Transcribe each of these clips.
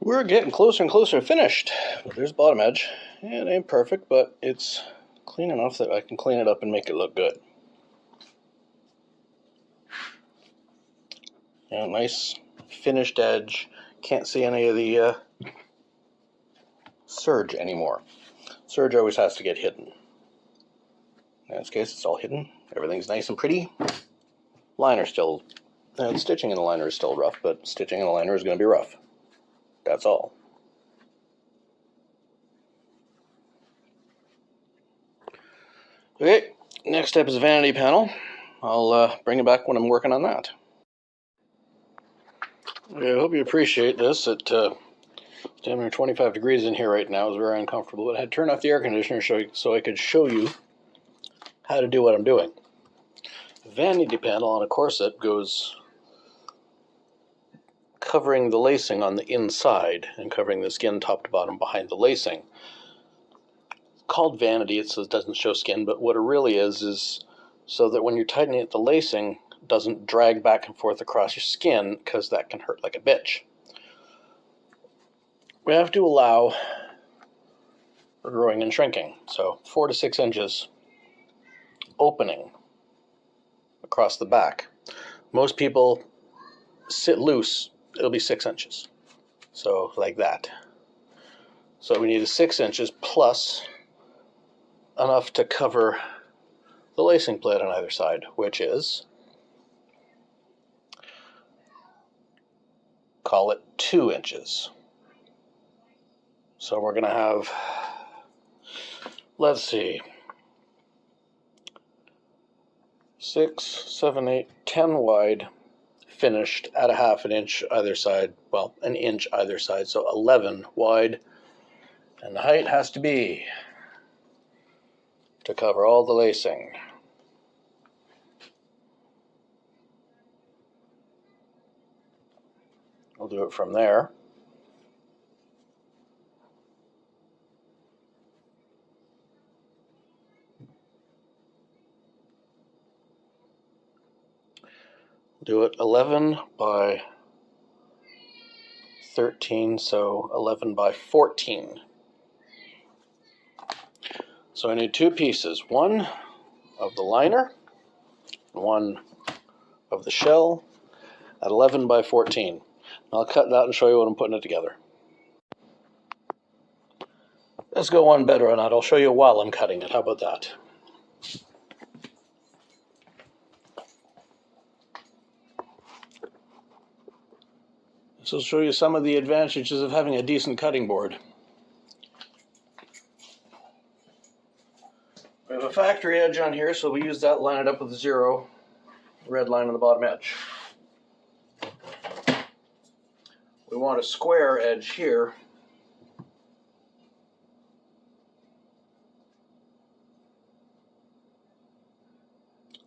We're getting closer and closer to finished. There's the bottom edge. It ain't perfect, but it's clean enough that I can clean it up and make it look good. Nice finished edge. Can't see any of the serge anymore. Serge always has to get hidden. In this case, it's all hidden. Everything's nice and pretty. Liner still, stitching in the liner is still rough, but stitching in the liner is going to be rough. That's all. Okay, next step is a vanity panel. I'll bring it back when I'm working on that. I hope you appreciate this. It's damn near 25 degrees in here right now. It's very uncomfortable, but I had to turn off the air conditioner so I could show you how to do what I'm doing. A vanity panel on a corset goes covering the lacing on the inside and covering the skin top to bottom behind the lacing. It's called vanity, it doesn't show skin, but what it really is so that when you're tightening it, the lacing doesn't drag back and forth across your skin, because that can hurt like a bitch. We have to allow for growing and shrinking, so 4 to 6 inches opening across the back. Most people sit loose, it'll be 6 inches, so like that. So we need a 6 inches plus enough to cover the lacing plate on either side, which is, call it 2 inches. So we're going to have, let's see, 6, 7, 8, 10 wide, finished at a half an inch either side, well, an inch either side, so 11 wide, and the height has to be to cover all the lacing. We'll do it from there. Do it 11 by 13, so 11 by 14. So I need 2 pieces, one of the liner, one of the shell at 11 by 14. I'll cut that and show you what I'm putting it together. Let's go one better on that. I'll show you while I'm cutting it. How about that? This will show you some of the advantages of having a decent cutting board. We have a factory edge on here, so we use that, line it up with a 0, red line on the bottom edge. We want a square edge here.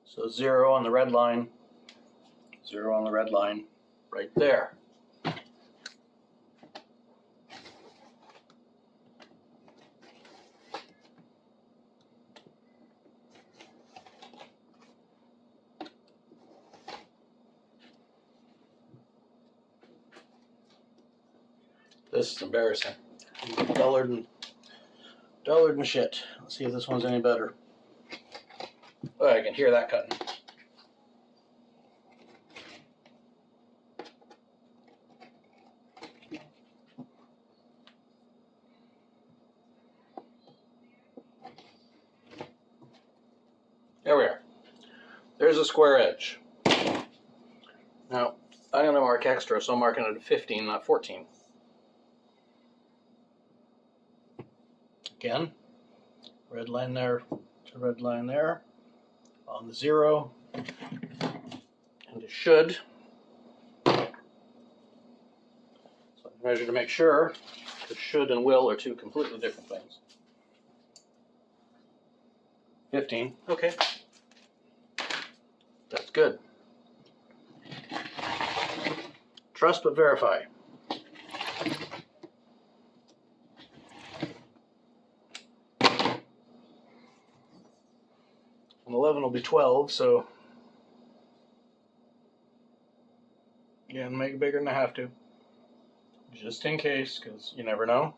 So 0 on the red line, 0 on the red line, right there. This is embarrassing. Dullard and shit. Let's see if this one's any better. Oh, I can hear that cutting. There we are. There's a square edge. Now, I'm going to mark extra, so I'm marking it at 15, not 14. Again, red line there to red line there on the 0, and it should. So I measure to make sure, because should and will are 2 completely different things. 15, okay. That's good. Trust but verify. And 11 will be 12, so again, make it bigger than I have to. just in case, because you never know.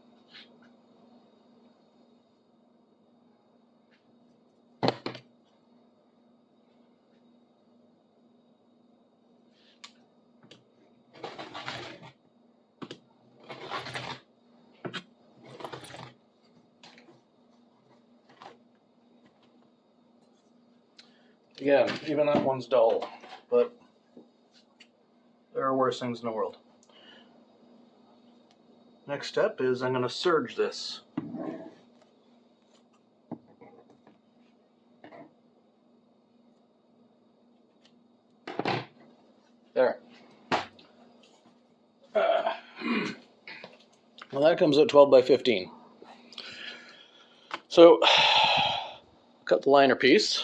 Again, even that one's dull, but there are worse things in the world. Next step is I'm going to serge this. There. Well, that comes at 12 by 15. So, cut the liner piece.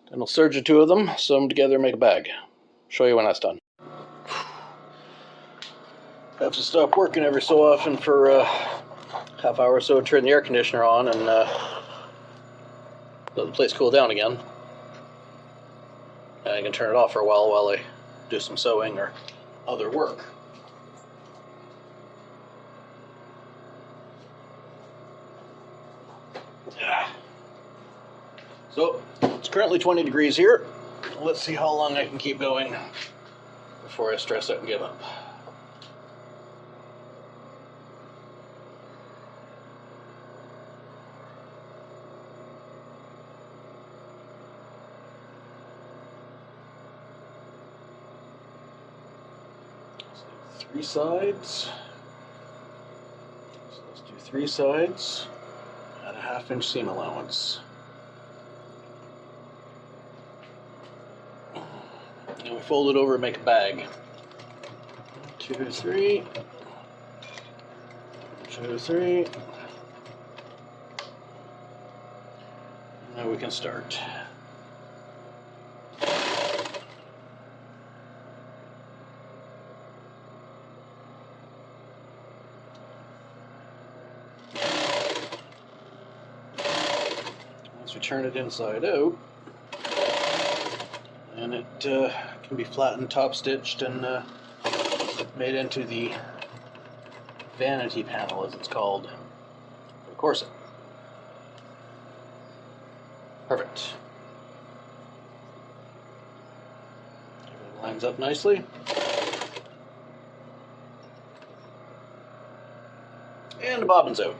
Then I'll serge the two of them, sew them together, and make a bag. Show you when that's done. I have to stop working every so often for a half hour or so, turn the air conditioner on, and let the place cool down again. And I can turn it off for a while I do some sewing or other work. So, it's currently 20 degrees here. Let's see how long I can keep going before I stress out and give up. So 3 sides. So let's do 3 sides at a 1/2 inch seam allowance. And we fold it over and make a bag. 2, 3. 2, 3. Now we can start. Once we turn it inside out, and it can be flattened, top stitched, and made into the Vanity Panel, as it's called, for the corset. Perfect. Everything lines up nicely. And the bobbin's out.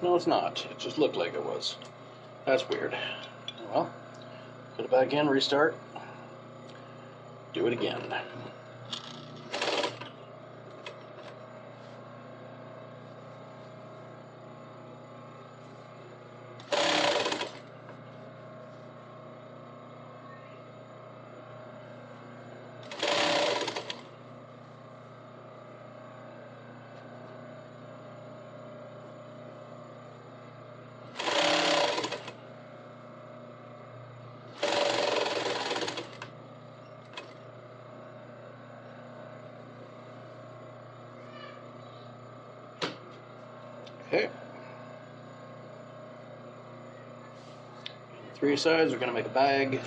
No, it's not. It just looked like it was. That's weird. Well, put it back in, restart, do it again. Okay. 3 sides, we're going to make a bag.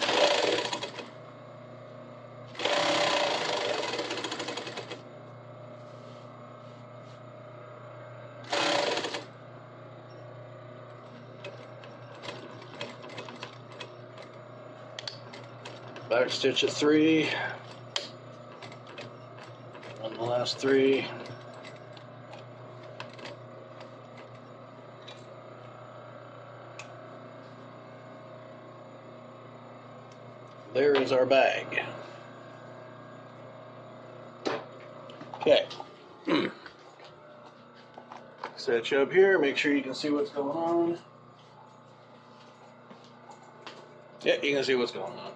Back stitch at 3. On the last 3. There is our bag. Okay. Set you up here, make sure you can see what's going on. Yeah, you can see what's going on.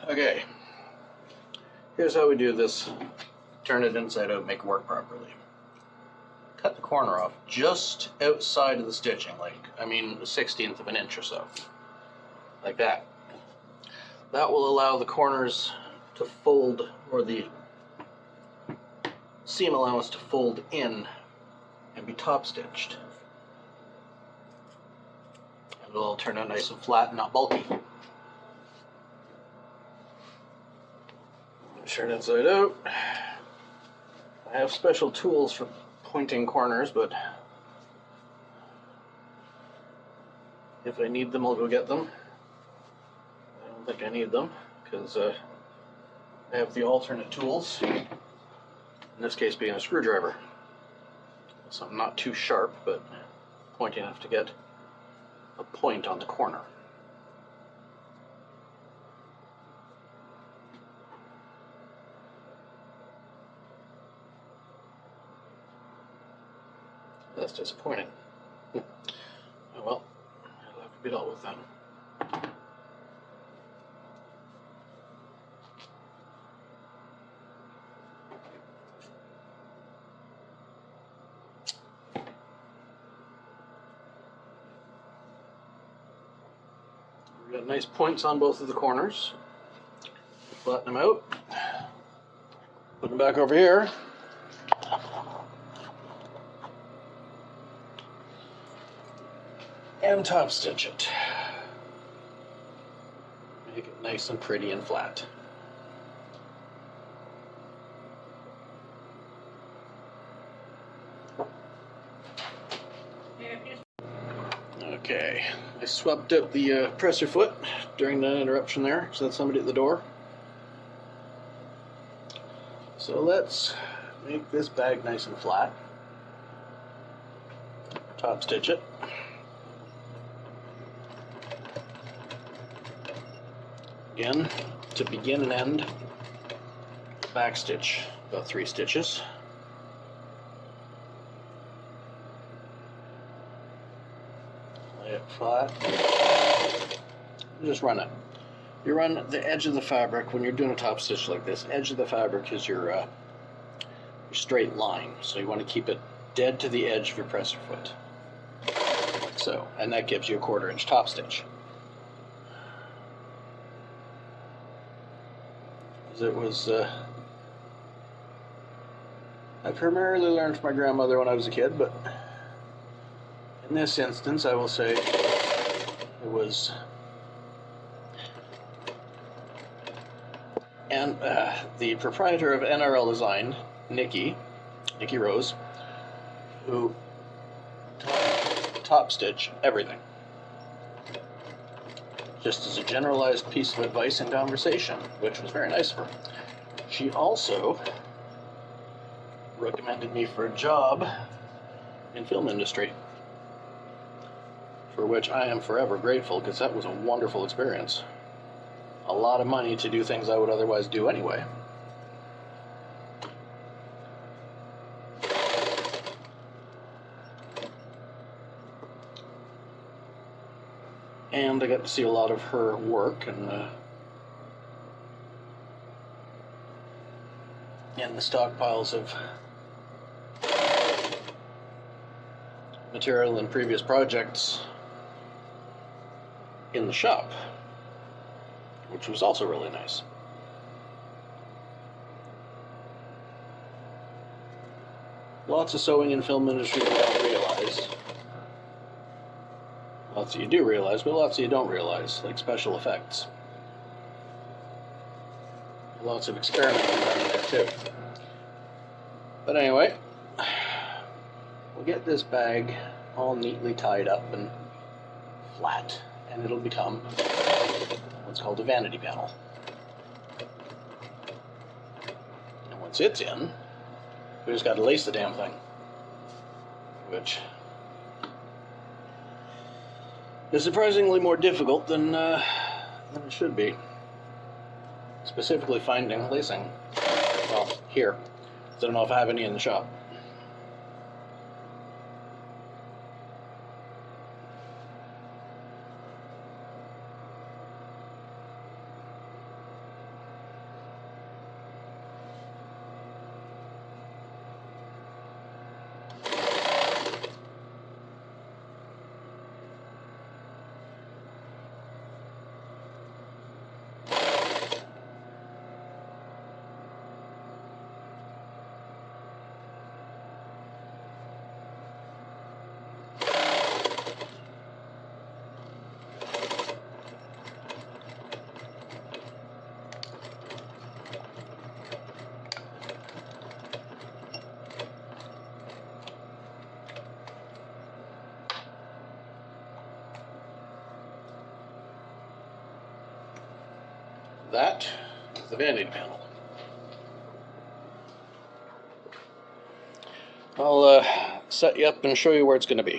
Okay. Here's how we do this. Turn it inside out, make it work properly. Cut the corner off just outside of the stitching, like, I mean, a 1/16 of an inch or so. Like that. That will allow the corners to fold, or the seam allowance to fold in and be top stitched. And It'll all turn out nice and flat and not bulky. Turn it inside out. I have special tools for pointing corners, but if I need them, I'll go get them. I don't think I need them because I have the alternate tools. In this case being a screwdriver. Something not too sharp, but pointy enough to get a point on the corner. That's disappointing. Oh well, it'll have to be dealt with then. We've got nice points on both of the corners. Flatten them out. Put them back over here. And top stitch it. Make it nice and pretty and flat. Okay, I swapped out the presser foot during that interruption there, so that's somebody at the door. So let's make this bag nice and flat. Top stitch it. Again, to begin and end, back stitch about 3 stitches. Lay it flat. Just run it. You run the edge of the fabric when you're doing a top stitch like this. Edge of the fabric is your straight line, so you want to keep it dead to the edge of your presser foot. Like so, and that gives you a 1/4 inch top stitch. It was, I primarily learned from my grandmother when I was a kid, but in this instance I will say it was and the proprietor of NRL Design, Nikki Rose, who top stitch everything. Just as a generalized piece of advice in conversation, which was very nice of her. She also recommended me for a job in film industry, for which I am forever grateful, because that was a wonderful experience. A lot of money to do things I would otherwise do anyway. And I got to see a lot of her work and the stockpiles of material in previous projects in the shop, which was also really nice. Lots of sewing in film industry you don't realize. Lots that you do realize, but lots that you don't realize, like special effects. Lots of experimenting done in there too. But anyway, we'll get this bag all neatly tied up and flat, and it'll become what's called a vanity panel. And once it's in, we just got to lace the damn thing, which is surprisingly more difficult than it should be. Specifically finding lacing. Well, here. I don't know if I have any in the shop. that is the vanity panel. I'll set you up and show you where it's going to be.